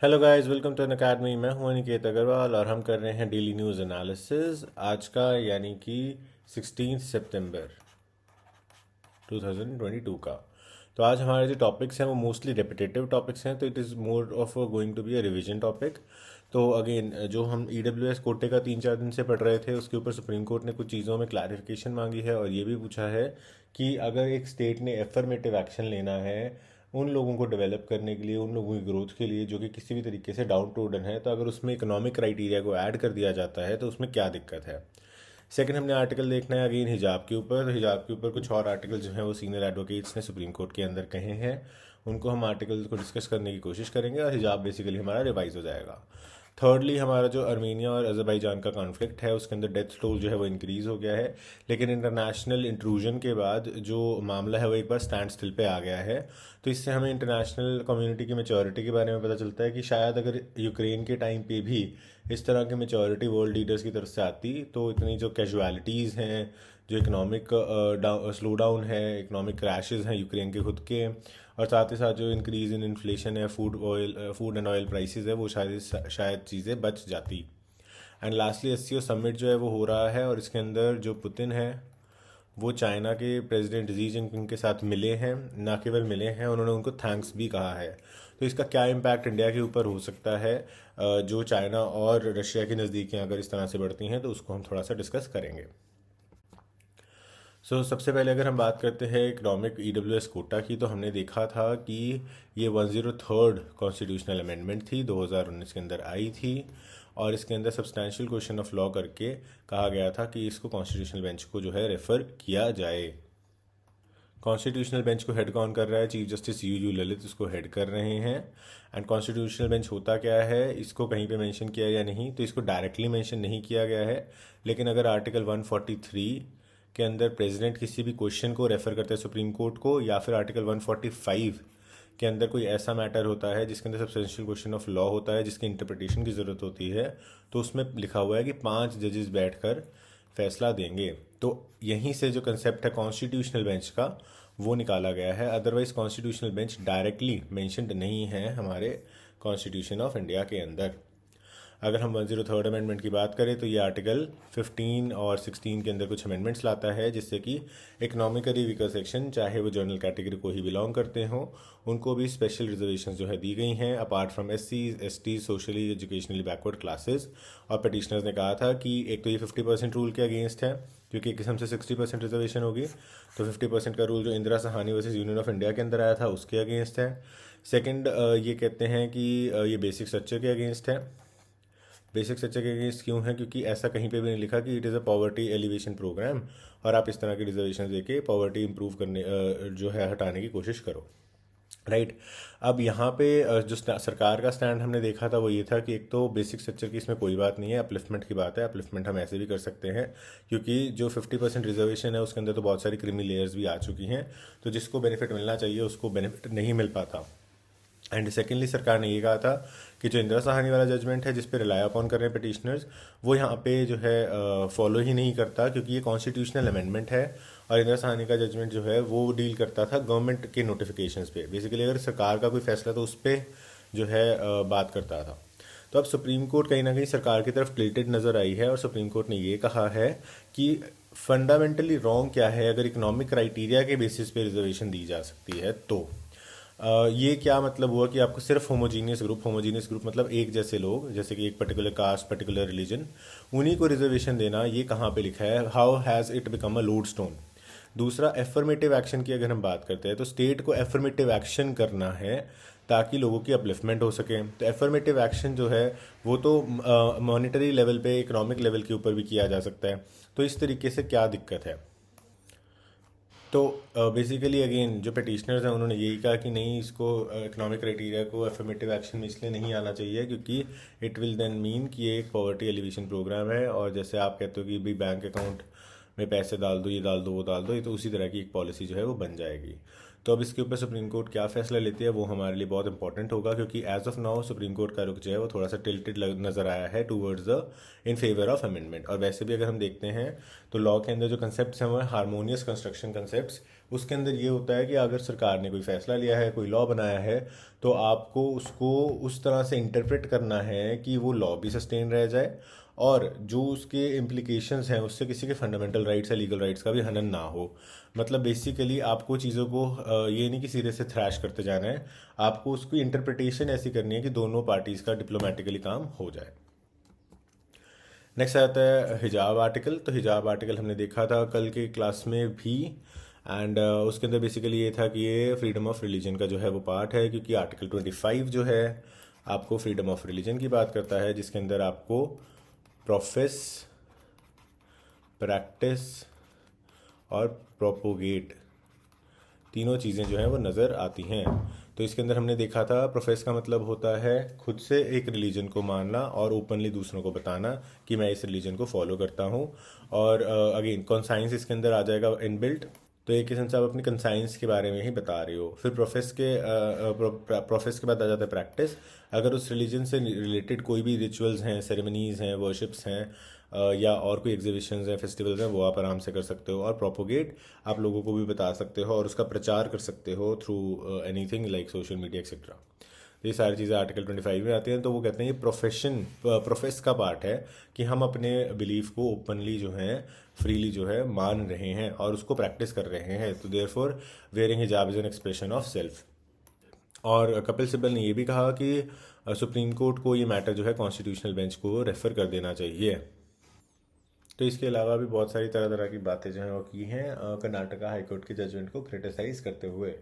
Hello guys, welcome to Unacademy. मैं हूं अनिकेत अग्रवाल और हम कर रहे हैं डेली न्यूज़ एनालिसिस आज का, यानी कि 16 सितंबर 2022 का। तो आज हमारे जो टॉपिक्स हैं वो मोस्टली रेपिटेटिव टॉपिक्स हैं, तो it is more of going to be a revision topic. तो अगेन, जो हम ईडब्ल्यूएस कोटे का 3-4 दिन से पढ़ रहे थे, उसके ऊपर सुप्रीम कोर्ट ने कुछ चीज़ों में क्लैरिफिकेशन मांगी है और ये भी पूछा है कि अगर एक स्टेट ने एफर्मेटिव एक्शन लेना है उन लोगों को डेवलप करने के लिए, उन लोगों की ग्रोथ के लिए जो कि किसी भी तरीके से डाउन टूडन है, तो अगर उसमें इकोनॉमिक क्राइटेरिया को ऐड कर दिया जाता है तो उसमें क्या दिक्कत है। सेकंड, हमने आर्टिकल देखना है अगेन हिजाब के ऊपर। तो हिजाब के ऊपर कुछ और आर्टिकल जो हैं वो सीनियर एडवोकेट्स ने सुप्रीम कोर्ट के अंदर कहे हैं, उनको हम आर्टिकल को डिस्कस करने की कोशिश करेंगे और हिजाब बेसिकली हमारा रिवाइज हो जाएगा। थर्डली, हमारा जो अर्मेनिया और अजरबैजान का कॉन्फ्लिक्ट है उसके अंदर डेथ टोल जो है वो इंक्रीज़ हो गया है, लेकिन इंटरनेशनल इंट्रूजन के बाद जो मामला है वो एक बार स्टैंड स्टिल पे आ गया है। तो इससे हमें इंटरनेशनल कम्युनिटी की मेचोरिटी के बारे में पता चलता है कि शायद अगर यूक्रेन के टाइम पे भी इस तरह की मेचोरिटी वर्ल्ड लीडर्स की तरफ से आती तो इतनी जो कैजुअलिटीज़ हैं, जो इकोनॉमिक स्लो डाउन है, इकोनॉमिक क्रैशेस हैं यूक्रेन के खुद के, और साथ ही साथ जो इंक्रीज़ इन इन्फ्लेशन है, फूड एंड ऑयल प्राइसेस है, वो शायद चीज़ें बच जाती। एंड लास्टली एससीओ समिट जो है वो हो रहा है और इसके अंदर जो पुतिन है वो चाइना के प्रेसिडेंट जी जिनपिंग के साथ मिले हैं। ना केवल मिले हैं, उन्होंने उनको थैंक्स भी कहा है। तो इसका क्या इम्पैक्ट इंडिया के ऊपर हो सकता है, जो चाइना और रशिया की नज़दीकियाँ अगर इस तरह से बढ़ती हैं, तो उसको हम थोड़ा सा डिस्कस करेंगे। सबसे पहले अगर हम बात करते हैं इकोनॉमिक ईडब्ल्यूएस कोटा की, तो हमने देखा था कि ये 103rd कॉन्स्टिट्यूशनल अमेंडमेंट थी, 2019 के अंदर आई थी, और इसके अंदर सब्सटैंशियल क्वेश्चन ऑफ लॉ करके कहा गया था कि इसको कॉन्स्टिट्यूशनल बेंच को जो है रेफ़र किया जाए। कॉन्स्टिट्यूशनल बेंच को हेड कौन कर रहा है? चीफ जस्टिस यू ललित इसको हेड कर रहे हैं। एंड कॉन्स्टिट्यूशनल बेंच होता क्या है, इसको कहीं पे मेंशन किया या नहीं, तो इसको डायरेक्टली मेंशन नहीं किया गया है, लेकिन अगर आर्टिकल 143 के अंदर प्रेसिडेंट किसी भी क्वेश्चन को रेफर करते हैं सुप्रीम कोर्ट को, या फिर आर्टिकल 145 के अंदर कोई ऐसा मैटर होता है जिसके अंदर सब्सटेंशियल क्वेश्चन ऑफ लॉ होता है, जिसकी इंटरप्रिटेशन की ज़रूरत होती है, तो उसमें लिखा हुआ है कि 5 जजेस बैठकर फैसला देंगे। तो यहीं से जो कंसेप्ट है कॉन्स्टिट्यूशनल बेंच का वो निकाला गया है। Otherwise constitutional bench directly mentioned नहीं है हमारे कॉन्स्टिट्यूशन ऑफ इंडिया के अंदर। अगर हम 103rd अमेंडमेंट की बात करें तो ये आर्टिकल 15 और 16 के अंदर कुछ अमेंडमेंट्स लाता है, जिससे कि इकोनॉमिकली वीकर सेक्शन, चाहे वो जनरल कैटेगरी को ही बिलोंग करते हों, उनको भी स्पेशल रिजर्वेशन जो है दी गई हैं, apart from SCs, STs, socially educationally backward classes. और पटिशनर्स ने कहा था कि एक तो ये 50% रूल के अगेंस्ट है, क्योंकि एक किस्म से 60% रिजर्वेशन होगी, तो 50% का रूल जो Indira Sahani versus union of India के अंदर आया था उसके अगेंस्ट है। सेकंड, ये कहते हैं कि ये बेसिक स्ट्रक्चर के अगेंस्ट है। बेसिक स्ट्रक्चर के अगेंस्ट क्यों है? क्योंकि ऐसा कहीं पे भी नहीं लिखा कि it is a poverty alleviation program और आप इस तरह के रिजर्वेशन देके पॉवर्टी इंप्रूव करने जो है हटाने की कोशिश करो। राइट। अब यहाँ पे जो सरकार का स्टैंड हमने देखा था वो ये था कि एक तो बेसिक स्ट्रक्चर की इसमें कोई बात नहीं है, अपलिफ्टमेंट की बात है। अपलिफ्टमेंट हम ऐसे भी कर सकते हैं, क्योंकि जो 50% रिजर्वेशन है उसके अंदर तो बहुत सारी क्रीमी लेयर्स भी आ चुकी हैं, तो जिसको बेनिफिट मिलना चाहिए उसको बेनिफिट नहीं मिल पाता। एंड सेकेंडली, सरकार ने ये कहा था कि जो इंदिरा साहनी वाला जजमेंट है जिस पे रिलाई अपॉन कर रहे हैं पिटिशनर्स, वो यहाँ पे जो है फॉलो ही नहीं करता, क्योंकि ये कॉन्स्टिट्यूशनल अमेंडमेंट है। और इंदिरा साहनी का जजमेंट जो है वो डील करता था गवर्नमेंट के नोटिफिकेशंस पे, बेसिकली अगर सरकार का कोई फैसला तो उस पर जो है बात करता था। तो अब सुप्रीम कोर्ट कहीं ना कहीं सरकार की तरफ टिल्टेड नज़र आई है और सुप्रीम कोर्ट ने ये कहा है कि फंडामेंटली रॉन्ग क्या है अगर इकोनॉमिक क्राइटेरिया के बेसिस पे रिजर्वेशन दी जा सकती है तो। ये क्या मतलब हुआ कि आपको सिर्फ होमोजीनियस ग्रुप मतलब एक जैसे लोग, जैसे कि एक पर्टिकुलर कास्ट, पर्टिकुलर रिलीजन, उन्हीं को रिजर्वेशन देना, ये कहाँ पे लिखा है? How has it become a load stone? दूसरा, एफर्मेटिव एक्शन की अगर हम बात करते हैं तो स्टेट को एफर्मेटिव एक्शन करना है ताकि लोगों की अपलिफ्टमेंट हो सके। तो एफर्मेटिव एक्शन जो है वो तो मॉनेटरी लेवल पे, इकोनॉमिक लेवल के ऊपर भी किया जा सकता है। तो इस तरीके से क्या दिक्कत है? तो बेसिकली अगेन जो पिटिशनर्स हैं उन्होंने यही कहा कि नहीं, इसको इकोनॉमिक क्राइटेरिया को एफर्मेटिव एक्शन में इसलिए नहीं आना चाहिए क्योंकि इट विल देन मीन कि ये एक पॉवर्टी एलिवेशन प्रोग्राम है, और जैसे आप कहते हो कि भी बैंक अकाउंट में पैसे डाल दो, ये डाल दो, वो डाल दो, ये तो उसी तरह की एक पॉलिसी जो है वो बन जाएगी। तो अब इसके ऊपर सुप्रीम कोर्ट क्या फैसला लेती है वो हमारे लिए बहुत इंपॉर्टेंट होगा, क्योंकि as of now supreme court का रुख जो है वो थोड़ा सा टिल्टेड नज़र आया है towards the in favour of amendment. और वैसे भी अगर हम देखते हैं तो लॉ के अंदर जो कंसेप्ट हैं वो हारमोनियस कंस्ट्रक्शन कंसेप्ट, उसके अंदर ये होता है कि अगर सरकार ने कोई फ़ैसला लिया है, कोई लॉ बनाया है, तो आपको उसको उस तरह से इंटरप्रेट करना है कि वो लॉ भी सस्टेन रह जाए और जो उसके इम्प्लीकेशंस हैं उससे किसी के फंडामेंटल राइट्स या लीगल राइट्स का भी हनन ना हो। मतलब बेसिकली आपको चीज़ों को ये नहीं कि सीधे से थ्रैश करते जाना है, आपको उसकी इंटरप्रिटेशन ऐसी करनी है कि दोनों पार्टीज़ का डिप्लोमेटिकली काम हो जाए। नेक्स्ट आता है हिजाब आर्टिकल। तो हिजाब आर्टिकल हमने देखा था कल के क्लास में भी, एंड उसके अंदर बेसिकली ये था कि ये फ्रीडम ऑफ रिलीजन का जो है वो पार्ट है, क्योंकि आर्टिकल 25 जो है आपको फ्रीडम ऑफ रिलीजन की बात करता है, जिसके अंदर आपको प्रोफेस, प्रैक्टिस और प्रोपोगेट तीनों चीज़ें जो हैं वो नज़र आती हैं। तो इसके अंदर हमने देखा था प्रोफेस का मतलब होता है खुद से एक रिलीजन को मानना और ओपनली दूसरों को बताना कि मैं इस रिलीजन को फॉलो करता हूँ। और अगेन कॉन्साइंस इसके अंदर आ जाएगा इनबिल्ट, तो एक किस्म से आप अपनी कंसाइंस के बारे में ही बता रहे हो। फिर प्रोफेस के बाद आ जाता है प्रैक्टिस। अगर उस रिलीजन से रिलेटेड कोई भी रिचुअल्स हैं, सेरेमनीज़ हैं, वर्शिप्स हैं, या और कोई एग्जीबिशंस हैं, फेस्टिवल्स हैं, वो आप आराम से कर सकते हो। और प्रोपोगेट आप लोगों को भी बता सकते हो और उसका प्रचार कर सकते हो through anything like social media etcetera. तो ये सारी चीज़ें आर्टिकल 25 में आती हैं। तो वो कहते हैं ये प्रोफेस का पार्ट है कि हम अपने बिलीफ को ओपनली जो है, फ्रीली जो है मान रहे हैं और उसको प्रैक्टिस कर रहे हैं। तो देयर फॉर वेयरिंग हिजाब is an expression of self. और कपिल सिब्बल ने ये भी कहा कि सुप्रीम कोर्ट को ये मैटर जो है कॉन्स्टिट्यूशनल बेंच को रेफ़र कर देना चाहिए। तो इसके अलावा भी बहुत सारी तरह तरह की बातें जो हैं वो की हैं कर्नाटका हाईकोर्ट के जजमेंट को क्रिटिसाइज़ करते हुए।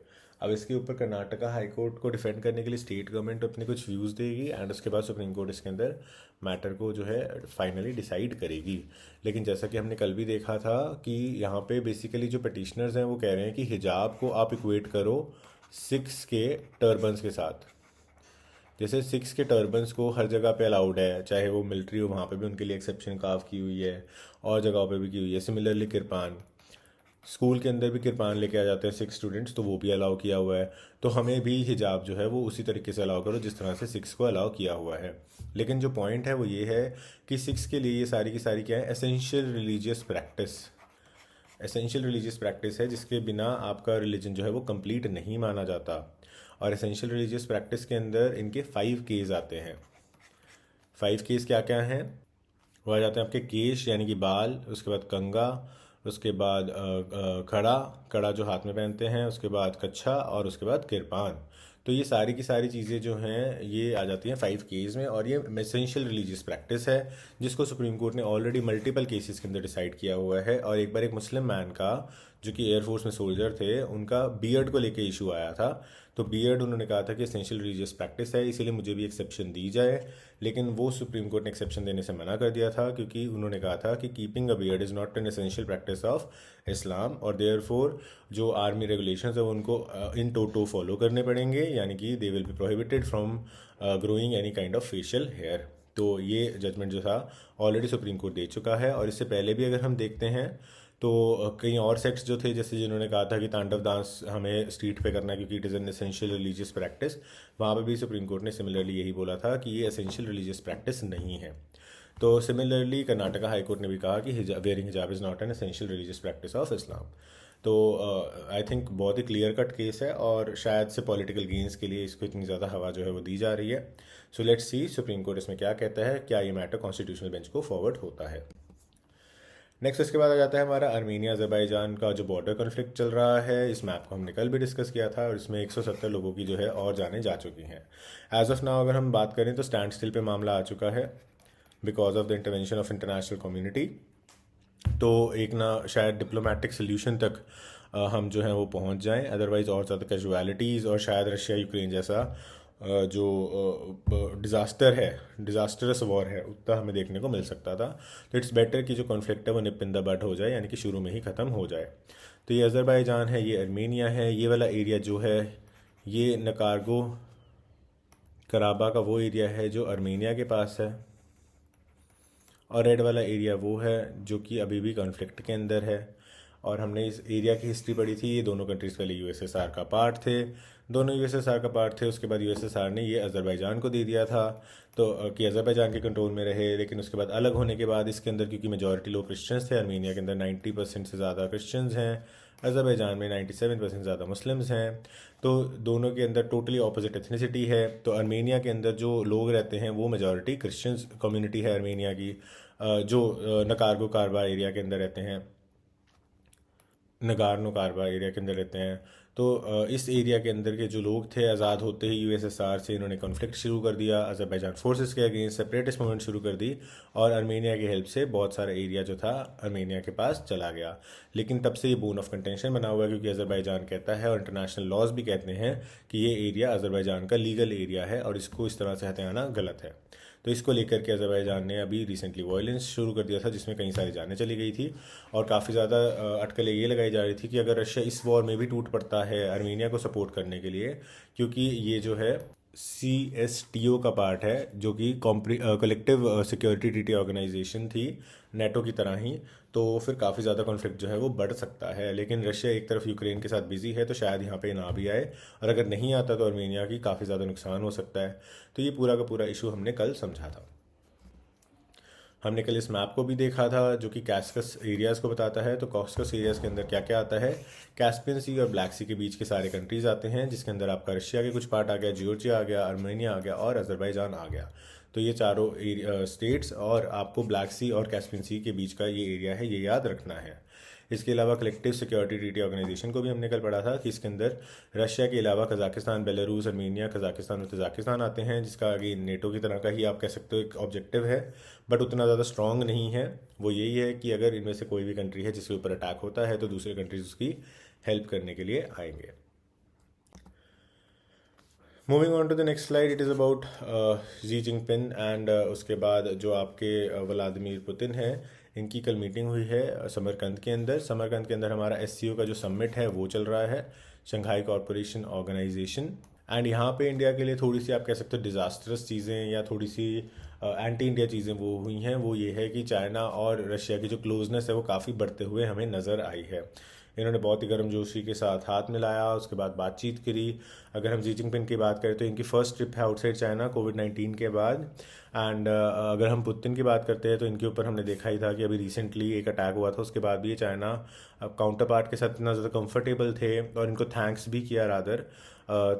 अब इसके ऊपर कर्नाटका हाईकोर्ट को डिफेंड करने के लिए स्टेट गवर्नमेंट अपने कुछ व्यूज़ देगी एंड उसके बाद सुप्रीम कोर्ट इसके अंदर मैटर को जो है फाइनली डिसाइड करेगी। लेकिन जैसा कि हमने कल भी देखा था कि यहाँ पे बेसिकली जो पटिशनर्स हैं वो कह रहे हैं कि हिजाब को आप इक्वेट करो सिख्स के टर्बन्स के साथ। जैसे सिख्स के टर्बन्स को हर जगह पे अलाउड है, चाहे वो मिलिट्री हो वहाँ पे भी उनके लिए एक्सेप्शन कार्व की हुई है और जगहों पे भी की हुई है। सिमिलरली किरपान, स्कूल के अंदर भी किरपान लेके आ जाते हैं सिक्स स्टूडेंट्स, तो वो भी अलाउ किया हुआ है। तो हमें भी हिजाब जो है वो उसी तरीके से अलाउ करो जिस तरह से सिक्स को अलाउ किया हुआ है। लेकिन जो पॉइंट है वो ये है कि सिक्स के लिए ये सारी की सारी क्या है, essential religious practice. Essential religious practice है जिसके बिना आपका रिलीजन जो है वो कंप्लीट नहीं माना जाता। और एसेंशियल रिलीजियस प्रैक्टिस के अंदर इनके 5 केस आते हैं। 5 केस क्या क्या हैं? वो आ जाते हैं आपके केश यानी कि बाल, उसके बाद कंगा, उसके बाद कड़ा, कड़ा जो हाथ में पहनते हैं, उसके बाद कच्छा और उसके बाद किरपान। तो ये सारी की सारी चीज़ें जो हैं ये आ जाती हैं 5 केस में। और ये एसेंशियल रिलीजियस प्रैक्टिस है जिसको सुप्रीम कोर्ट ने ऑलरेडी मल्टीपल केसेस के अंदर डिसाइड किया हुआ है। और एक बार एक मुस्लिम मैन का जो कि एयरफोर्स में सोल्जर थे, उनका बियर्ड को लेके इशू आया था। तो बियर्ड उन्होंने कहा था कि एसेंशियल रिलीजियस प्रैक्टिस है, इसीलिए मुझे भी एक्सेप्शन दी जाए। लेकिन वो सुप्रीम कोर्ट ने एक्सेप्शन देने से मना कर दिया था क्योंकि उन्होंने कहा था कि keeping a beard is not an essential practice of Islam और देयरफॉर जो आर्मी रेगुलेशंस है वो उनको इन टोटो फॉलो करने पड़ेंगे, यानी कि they will be prohibited from growing any kind of facial hair. तो ये जजमेंट जो था ऑलरेडी सुप्रीम कोर्ट दे चुका है। और इससे पहले भी अगर हम देखते हैं तो कई और सेक्ट्स जो थे, जैसे जिन्होंने कहा था कि तांडव डांस हमें स्ट्रीट पे करना है क्योंकि it is an essential religious practice, वहाँ पे भी सुप्रीम कोर्ट ने सिमिलरली यही बोला था कि ये एसेंशियल रिलीजियस प्रैक्टिस नहीं है। तो सिमिलरली कर्नाटका हाई कोर्ट ने भी कहा कि वेयरिंग हिजाब is not an essential religious practice of Islam. तो आई थिंक बहुत ही क्लियर कट केस है और शायद से पॉलिटिकल गेंस के लिए इसको इतनी ज़्यादा हवा जो है वो दी जा रही है। So let's see supreme court इसमें क्या कहता है, क्या ये मैटर कॉन्स्टिट्यूशनल बेंच को फॉरवर्ड होता है। नेक्स्ट इसके बाद आ जाता है हमारा आर्मीनिया अज़रबैजान का जो बॉर्डर कॉन्फ्लिक्ट चल रहा है। इस मैप को हमने कल भी डिस्कस किया था और इसमें 170 लोगों की जो है और जानें जा चुकी हैं। एज ऑफ नाउ अगर हम बात करें तो स्टैंड स्टिल पे मामला आ चुका है because of the intervention of international community. तो एक ना शायद डिप्लोमेटिक सोल्यूशन तक हम जो हैं वो पहुंच जाएं, अदरवाइज़ और ज़्यादा कैजुअलिटीज़ और शायद रशिया यूक्रेन जैसा जो डिज़ास्टर है, डिज़ास्टरस वॉर है, उतना हमें देखने को मिल सकता था। तो इट्स बेटर कि जो कॉन्फ्लिक्ट है वो निप इन द बड हो जाए, यानी कि शुरू में ही ख़त्म हो जाए। तो ये अज़रबैजान है, ये अर्मेनिया है, ये वाला एरिया जो है ये नकारगो कराबा का वो एरिया है जो अर्मेनिया के पास है, और रेड वाला एरिया वो है जो कि अभी भी कॉन्फ्लिक्ट के अंदर है। और हमने इस एरिया की हिस्ट्री पढ़ी थी, ये दोनों कंट्रीज़ पहले यूएसएसआर का पार्ट थे, दोनों यूएसएसआर का पार्ट थे। उसके बाद यूएसएसआर ने ये अज़रबैजान को दे दिया था तो कि अज़रबैजान के कंट्रोल में रहे। लेकिन उसके बाद अलग होने के बाद इसके अंदर क्योंकि मेजॉरिटी लोग क्रिश्चियंस थे, आर्मीनिया के अंदर 90% से ज़्यादा क्रिश्चियंस हैं, अज़रबैजान में 97% ज़्यादा मुस्लिम्स हैं। तो दोनों के अंदर टोटली ऑपोजिट एथनिसिटी है। तो आर्मेनिया के अंदर जो लोग रहते हैं वो मेजॉरिटी क्रिश्चियंस कम्युनिटी है आर्मेनिया की, जो नकार्गो कारबा एरिया के अंदर रहते हैं, नगार्नो कारबा एरिया के अंदर रहते हैं। तो इस एरिया के अंदर के जो लोग थे, आज़ाद होते ही यूएसएसआर से इन्होंने कॉन्फ्लिक्ट शुरू कर दिया, अज़रबैजान फोर्सेस के अगेंस्ट सेपरेटिस्ट मूवमेंट शुरू कर दी, और आर्मेनिया की हेल्प से बहुत सारा एरिया जो था आर्मेनिया के पास चला गया। लेकिन तब से ये बोन ऑफ कंटेंशन बना हुआ है, क्योंकि अज़रबैजान कहता है और इंटरनेशनल लॉज भी कहते हैं कि ये एरिया अज़रबैजान का लीगल एरिया है और इसको इस तरह से हथियाना गलत है। तो इसको लेकर के अज़रबैजान ने अभी रिसेंटली वायलेंस शुरू कर दिया था, जिसमें कई सारी जानें चली गई थी, और काफ़ी ज़्यादा अटकलें ये लगाई जा रही थी कि अगर रशिया इस वॉर में भी टूट पड़ता है आर्मीनिया को सपोर्ट करने के लिए, क्योंकि ये जो है CSTO का पार्ट है, जो कि कलेक्टिव सिक्योरिटी ट्रीटी ऑर्गेनाइजेशन थी, नेटो की तरह ही, तो फिर काफ़ी ज़्यादा कॉन्फ्लिक्ट जो है वो बढ़ सकता है। लेकिन रशिया एक तरफ यूक्रेन के साथ बिजी है, तो शायद यहाँ पे ना भी आए, और अगर नहीं आता तो आर्मेनिया की काफ़ी ज़्यादा नुकसान हो सकता है। तो ये पूरा का पूरा इशू हमने कल समझा था। हमने कल इस मैप को भी देखा था जो कि कैस्कस एरियाज़ को बताता है। तो कॉस्कस एरियाज़ के अंदर क्या क्या आता है, कैस्पियन सी और ब्लैक सी के बीच के सारे कंट्रीज़ आते हैं, जिसके अंदर आपका रशिया के कुछ पार्ट आ गया, जॉर्जिया आ गया, आर्मेनिया आ गया और अज़रबैजान आ गया। तो ये चारों स्टेट्स, और आपको ब्लैक सी और कैस्पियन सी के बीच का ये एरिया है, ये याद रखना है। इसके अलावा कलेक्टिव सिक्योरिटी ट्रीटी ऑर्गेनाइजेशन को भी हमने कल पढ़ा था कि इसके अंदर रशिया के अलावा कजाकिस्तान, बेलारूस, आर्मेनिया, कजाकिस्तान और तजाकिस्तान आते हैं, जिसका आगे नेटो की तरह का ही आप कह सकते हो एक ऑब्जेक्टिव है, बट उतना ज़्यादा स्ट्रॉन्ग नहीं है। वो यही है कि अगर इनमें से कोई भी कंट्री है जिसके ऊपर अटैक होता है तो दूसरे कंट्रीज उसकी हेल्प करने के लिए आएंगे। Moving on to the next slide, it is about Xi Jinping and उसके बाद जो आपके व्लादिमीर पुतिन है, इनकी कल मीटिंग हुई है समरकंद के अंदर। समरकंद के अंदर हमारा SCO का जो समिट है वो चल रहा है, शंघाई कॉरपोरेशन ऑर्गेनाइजेशन। एंड यहाँ पे इंडिया के लिए थोड़ी सी आप कह सकते हो डिज़ास्टरस चीज़ें या थोड़ी सी एंटी इंडिया चीज़ें वो हुई हैं। वो ये है कि चाइना और रशिया की जो क्लोजनेस है वो काफ़ी बढ़ते हुए हमें नज़र आई है। इन्होंने बहुत ही गर्मजोशी के साथ हाथ मिलाया, उसके बाद बातचीत करी। अगर हम जी जिनपिंग की बात करें तो इनकी फर्स्ट ट्रिप है आउटसाइड चाइना कोविड-19 के बाद। एंड अगर हम पुतिन की बात करते हैं तो इनके ऊपर हमने देखा ही था कि अभी रिसेंटली एक अटैक हुआ था, उसके बाद भी ये चाइना काउंटर पार्ट के साथ इतना ज़्यादा कंफर्टेबल थे और इनको थैंक्स भी किया रादर।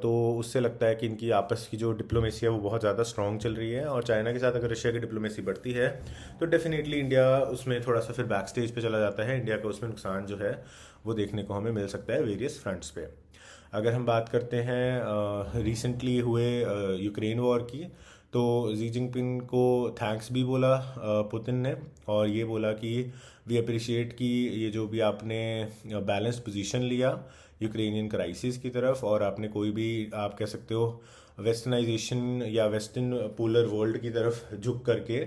तो उससे लगता है कि इनकी आपस की जो डिप्लोमेसी है वो बहुत ज़्यादा स्ट्रॉन्ग चल रही है। और चाइना के साथ अगर रशिया की डिप्लोमेसी बढ़ती है तो डेफिनेटली इंडिया उसमें थोड़ा सा फिर बैक स्टेज पे चला जाता है। इंडिया का उसमें नुकसान जो है वो देखने को हमें मिल सकता है वेरियस फ्रंट्स पे। अगर हम बात करते हैं रिसेंटली हुए यूक्रेन वॉर की, तो जी जिनपिंग को थैंक्स भी बोला पुतिन ने, और ये बोला कि वी अप्रिशिएट कि ये जो भी आपने बैलेंस्ड पोजीशन लिया यूक्रेनियन क्राइसिस की तरफ, और आपने कोई भी आप कह सकते हो वेस्टर्नाइजेशन या वेस्टर्न पोलर वर्ल्ड की तरफ झुक करके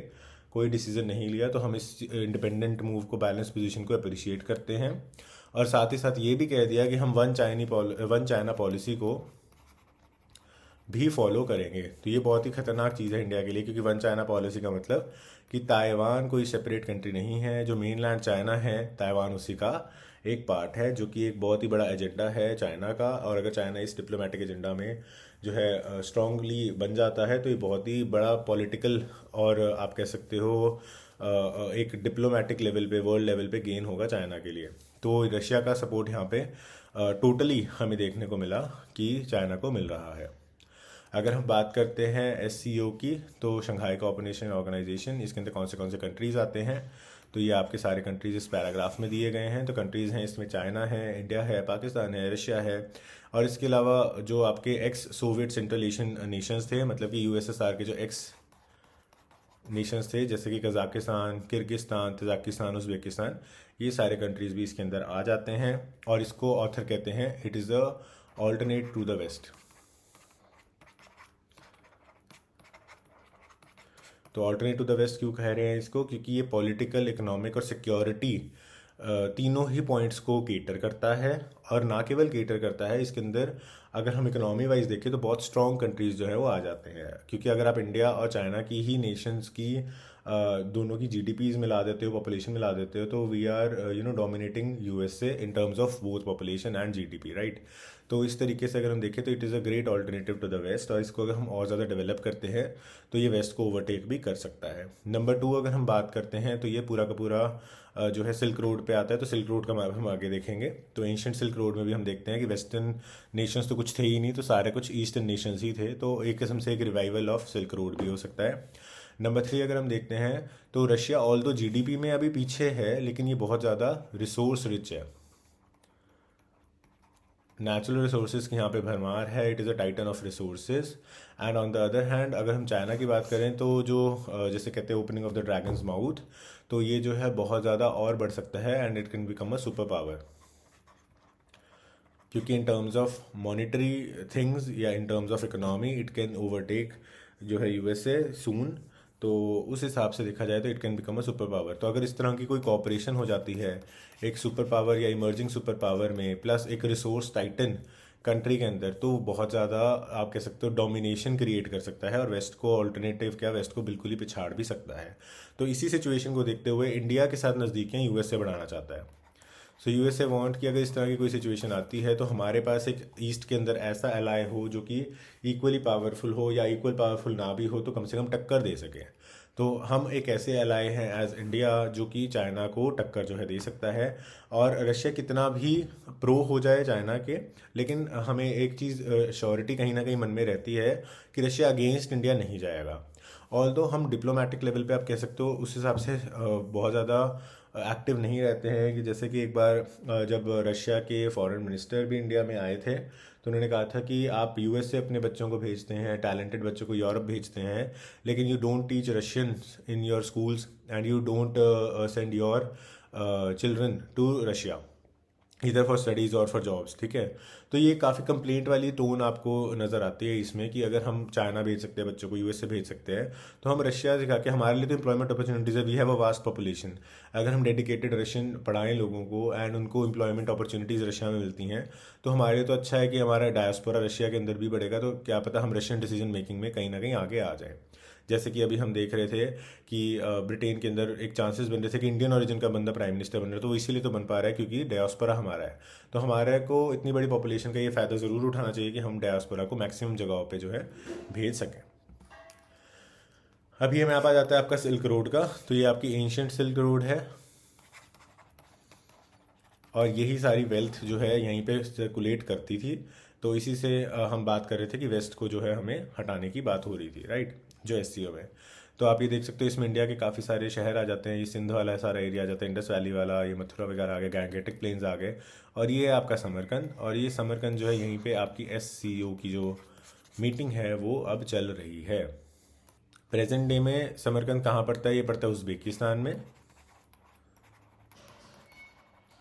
कोई डिसीजन नहीं लिया। तो हम इस इंडिपेंडेंट मूव को, बैलेंस पोजीशन को अप्रिशिएट करते हैं। और साथ ही साथ ये भी कह दिया कि हम वन चाइना पॉलिसी को भी फॉलो करेंगे। तो ये बहुत ही खतरनाक चीज़ है इंडिया के लिए, क्योंकि वन चाइना पॉलिसी का मतलब कि ताइवान कोई सेपरेट कंट्री नहीं है। जो मेनलैंड चाइना है, ताइवान उसी का एक पार्ट है, जो कि एक बहुत ही बड़ा एजेंडा है चाइना का। और अगर चाइना इस डिप्लोमेटिक एजेंडा में जो है स्ट्रांगली बन जाता है तो ये बहुत ही बड़ा पॉलिटिकल और आप कह सकते हो एक डिप्लोमेटिक लेवल पे, वर्ल्ड लेवल पे गेन होगा चाइना के लिए। तो रशिया का सपोर्ट यहाँ पे टोटली हमें देखने को मिला कि चाइना को मिल रहा है। अगर हम बात करते हैं SCO की, तो शंघाई कोऑपरेशन ऑर्गेनाइजेशन, इसके अंदर कौन से कंट्रीज़ आते हैं, तो ये आपके सारे कंट्रीज़ इस पैराग्राफ में दिए गए हैं। तो कंट्रीज़ हैं इसमें चाइना है, इंडिया है, पाकिस्तान है, रशिया है, और इसके अलावा जो आपके x Soviet central Asian Nations थे, मतलब कि USSR के जो एक्स नेशंस थे, जैसे कि कजाकिस्तान, किर्गिस्तान, तजाकिस्तान, उज़्बेकिस्तान, ये सारे कंट्रीज़ भी इसके अंदर आ जाते हैं। और इसको ऑथर कहते हैं it is a alternate to the west. तो ऑल्टरनेट टू द वेस्ट क्यों कह रहे हैं इसको, क्योंकि ये पॉलिटिकल, इकोनॉमिक और सिक्योरिटी तीनों ही पॉइंट्स को केटर करता है। और ना केवल केटर करता है, इसके अंदर अगर हम इकोनॉमी वाइज देखें तो बहुत स्ट्रॉन्ग कंट्रीज़ जो है वो आ जाते हैं। क्योंकि अगर आप इंडिया और चाइना की ही नेशंस की दोनों की GDPs मिला देते हो, पॉपुलेशन मिला देते हो, तो we are dominating USA in terms of both population and GDP, right. तो इस तरीके से अगर हम देखें तो it is a great alternative to the west, और इसको अगर हम और ज़्यादा डेवलप करते हैं तो ये वेस्ट को ओवरटेक भी कर सकता है। नंबर 2 अगर हम बात करते हैं तो ये पूरा का पूरा जो है सिल्क रोड पे आता है, तो सिल्क रोड का मैप हम आगे देखेंगे। तो एंशियंट सिल्क रोड में भी हम देखते हैं कि वेस्टर्न नेशंस तो कुछ थे ही नहीं, तो सारे कुछ ईस्टर्न नेशंस ही थे, तो एक किस्म से एक रिवाइवल ऑफ सिल्क रोड भी हो सकता है। नंबर 3 अगर हम देखते हैं तो रशिया ऑल दो जीडीपी में अभी पीछे है, लेकिन ये बहुत ज़्यादा रिसोर्स रिच है, नेचुरल रिसोर्सेज की यहाँ पे भरमार है, it is a Titan of resources. And on the other hand अगर हम चाइना की बात करें तो जो जैसे कहते हैं opening of the dragons mouth, तो ये जो है बहुत ज़्यादा और बढ़ सकता है and it can become a super power, क्योंकि in terms of monetary things या in terms of economy it can overtake जो है यूएसए सून। तो उस हिसाब से देखा जाए तो it can become a super power. तो अगर इस तरह की कोई कॉपरेशन हो जाती है एक सुपर पावर या इमर्जिंग सुपर पावर में, प्लस एक रिसोर्स टाइटन कंट्री के अंदर, तो बहुत ज़्यादा आप कह सकते हो डोमिनेशन क्रिएट कर सकता है, और वेस्ट को ऑल्टरनेटिव क्या वेस्ट को बिल्कुल ही पिछाड़ भी सकता है। तो इसी सिचुएशन को देखते हुए इंडिया के साथ नज़दीकियाँ यूएस से बढ़ाना चाहता है। सो यूएसए वांट कि अगर इस तरह की कोई सिचुएशन आती है तो हमारे पास एक ईस्ट के अंदर ऐसा एलाय हो जो कि इक्वली पावरफुल हो, या इक्वल पावरफुल ना भी हो तो कम से कम टक्कर दे सके। तो हम एक ऐसे एलाय हैं एज इंडिया जो कि चाइना को टक्कर जो है दे सकता है। और रशिया कितना भी प्रो हो जाए चाइना के, लेकिन हमें एक चीज़ श्योरिटी कहीं ना कहीं मन में रहती है कि रशिया अगेंस्ट इंडिया नहीं जाएगा। ऑल्दो हम डिप्लोमेटिक लेवल पे आप कह सकते हो उस हिसाब से बहुत ज़्यादा एक्टिव नहीं रहते हैं, कि जैसे कि एक बार जब रशिया के फॉरेन मिनिस्टर भी इंडिया में आए थे तो उन्होंने कहा था कि आप यूएस से अपने बच्चों को भेजते हैं, टैलेंटेड बच्चों को यूरोप भेजते हैं, लेकिन you don't teach Russian in your schools and you don't send your children to Russia इधर फॉर स्टडीज़ और फॉर जॉब्स। ठीक है, तो ये काफ़ी कंप्लेंट वाली टोन आपको नज़र आती है इसमें, कि अगर हम चाइना भेज सकते हैं बच्चों को, यूएस से भेज सकते हैं, तो हम रशिया दिखा के हमारे लिए तो एम्प्लॉयमेंट अपॉर्चुनिटीज़ है, we have a vast population. अगर हम डेडिकेटेड रशियन पढ़ाएं लोगों को एंड उनको एम्प्लॉयमेंट अपॉर्चुनिटीज़ रशिया में मिलती हैं, तो हमारे लिए तो अच्छा है कि हमारा डायस्पोरा रशिया के अंदर भी बढ़ेगा, तो क्या पता हम रशियन डिसीजन मेकिंग में कहीं ना कहीं आगे आ जाए। जैसे कि अभी हम देख रहे थे कि ब्रिटेन के अंदर एक चांसेस बन रहे थे कि इंडियन ओरिजिन का बंदा प्राइम मिनिस्टर बन रहा है, तो वो इसीलिए तो बन पा रहा है क्योंकि डायस्पोरा हमारा है। तो हमारे को इतनी बड़ी पॉपुलेशन का ये फ़ायदा ज़रूर उठाना चाहिए कि हम डायस्पोरा को मैक्सिमम जगहों पे जो है भेज सकें। अभी ये मैप आ जाता है आपका सिल्क रोड का, तो ये आपकी एंशियंट सिल्क रोड है, और यही सारी वेल्थ जो है यहीं पे सर्कुलेट करती थी। तो इसी से हम बात कर रहे थे कि वेस्ट को जो है हमें हटाने की बात हो रही थी, राइट, जो एससीओ में। तो आप ये देख सकते हो इसमें इंडिया के काफ़ी सारे शहर आ जाते हैं, ये सिंध वाला सारा एरिया आ जाता है, इंडस वैली वाला, ये मथुरा वगैरह आ गए, गैंगेटिक प्लेन्स आ गए, और ये आपका समरकंद। और ये समरकंद जो है यहीं पे आपकी एससीओ की जो मीटिंग है वो अब चल रही है। प्रेजेंट डे में समरकंद कहाँ पड़ता है? ये पड़ता है उज़्बेकिस्तान में,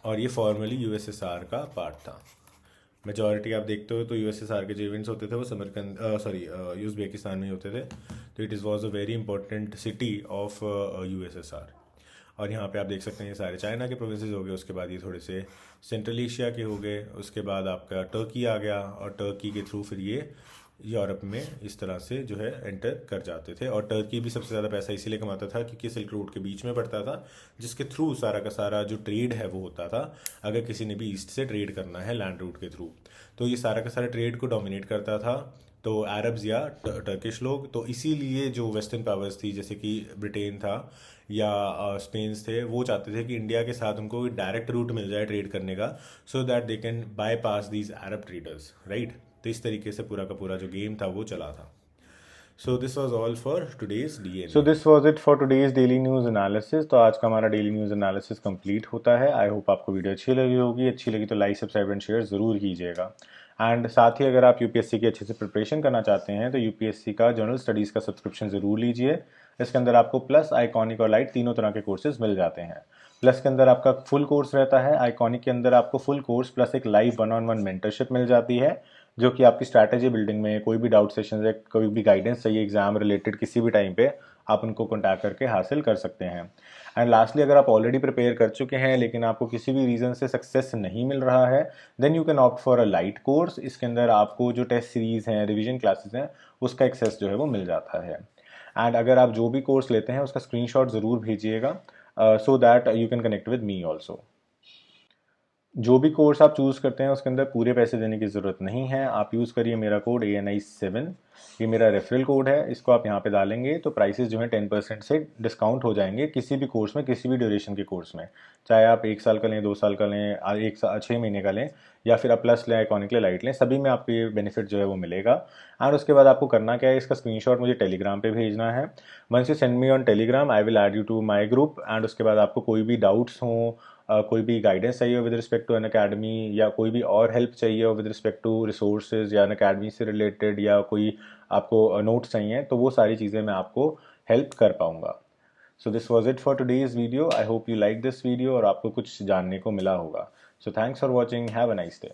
और ये फॉर्मली यूएसएसआर का पार्ट था। मेजॉरिटी आप देखते हो तो यूएसएसआर के जो इवेंट्स होते थे वो समरकंद उज़्बेकिस्तान में ही होते थे। तो it is was a very important city of USSR. और यहाँ पे आप देख सकते हैं ये सारे चाइना के प्रोविंसेस हो गए, उसके बाद ये थोड़े से सेंट्रल एशिया के हो गए, उसके बाद आपका टर्की आ गया, और टर्की के थ्रू फिर ये यूरोप में इस तरह से जो है एंटर कर जाते थे। और टर्की भी सबसे ज़्यादा पैसा इसीलिए कमाता था क्योंकि सिल्क रोड के बीच में पड़ता था, जिसके थ्रू सारा का सारा जो ट्रेड है वो होता था, अगर किसी ने भी ईस्ट से ट्रेड करना है लैंड रूट के थ्रू। तो ये सारा का सारा ट्रेड को डोमिनेट करता था तो अरब्स या टर्किश लोग। तो इसीलिए जो वेस्टर्न पावर्स थी जैसे कि ब्रिटेन था या स्पेन थे, वो चाहते थे कि इंडिया के साथ उनको डायरेक्ट रूट मिल जाए ट्रेड करने का, so that they can buy pass these Arab traders, right. तो इस तरीके से पूरा का पूरा जो गेम था वो चला था। So this was all for today's DNA. So this was it for today's daily news analysis. तो आज का हमारा डेली न्यूज़ एनालिसिस कंप्लीट होता है। आई होप आपको वीडियो अच्छी लगी होगी। अच्छी लगी तो लाइक, सब्सक्राइब एंड शेयर ज़रूर कीजिएगा। एंड साथ ही अगर आप यूपीएससी की अच्छे से प्रिपरेशन करना चाहते हैं तो यूपीएससी का जनरल स्टडीज़ का सब्सक्रिप्शन ज़रूर लीजिए। इसके अंदर आपको प्लस, आइकॉनिक और लाइट तीनों तरह के कोर्सेज मिल जाते हैं। प्लस के अंदर आपका फुल कोर्स रहता है, आइकॉनिक के अंदर आपको फुल कोर्स प्लस एक लाइव 1-on-1 मेंटरशिप मिल जाती है, जो कि आपकी स्ट्रैटेजी बिल्डिंग में कोई भी डाउट सेशन है, कोई भी गाइडेंस चाहिए एग्जाम रिलेटेड किसी भी टाइम पे, आप उनको कॉन्टैक्ट करके हासिल कर सकते हैं। एंड लास्टली, अगर आप ऑलरेडी प्रिपेयर कर चुके हैं लेकिन आपको किसी भी रीज़न से सक्सेस नहीं मिल रहा है, then you can opt for a light course. इसके अंदर आपको जो टेस्ट सीरीज़ हैं, रिवीजन क्लासेस हैं, उसका एक्सेस जो है वो मिल जाता है। एंड अगर आप जो भी कोर्स लेते हैं उसका स्क्रीनशॉट ज़रूर भेजिएगा, so that you can connect with me also. जो भी कोर्स आप चूज़ करते हैं उसके अंदर पूरे पैसे देने की ज़रूरत नहीं है। आप यूज़ करिए मेरा कोड ANI7, ये मेरा रेफरल कोड है। इसको आप यहाँ पे डालेंगे तो प्राइसेस जो है 10% से डिस्काउंट हो जाएंगे किसी भी कोर्स में, किसी भी ड्यूरेशन के कोर्स में। चाहे आप 1 साल का लें, 2 साल का लें, 6 महीने का लें, या फिर प्लस लें, आइकॉनिक ले, लाइट लें, सभी में आपको ये बेनिफिट जो है वो मिलेगा। एंड उसके बाद आपको करना क्या है, इसका स्क्रीनशॉट मुझे टेलीग्राम पे भेजना है। Once you send me on Telegram I will add you to my group. And उसके बाद आपको कोई भी डाउट्स हों, कोई भी गाइडेंस चाहिए हो with respect to Unacademy, या कोई भी और हेल्प चाहिए हो विद रिस्पेक्ट टू रिसोर्सेज या अन अकेडमी से रिलेटेड, या कोई आपको नोट्स चाहिए, तो वो सारी चीज़ें मैं आपको हेल्प कर पाऊंगा। So this was it for today's video. I hope you like this video और आपको कुछ जानने को मिला होगा। So thanks for watching, have a nice day.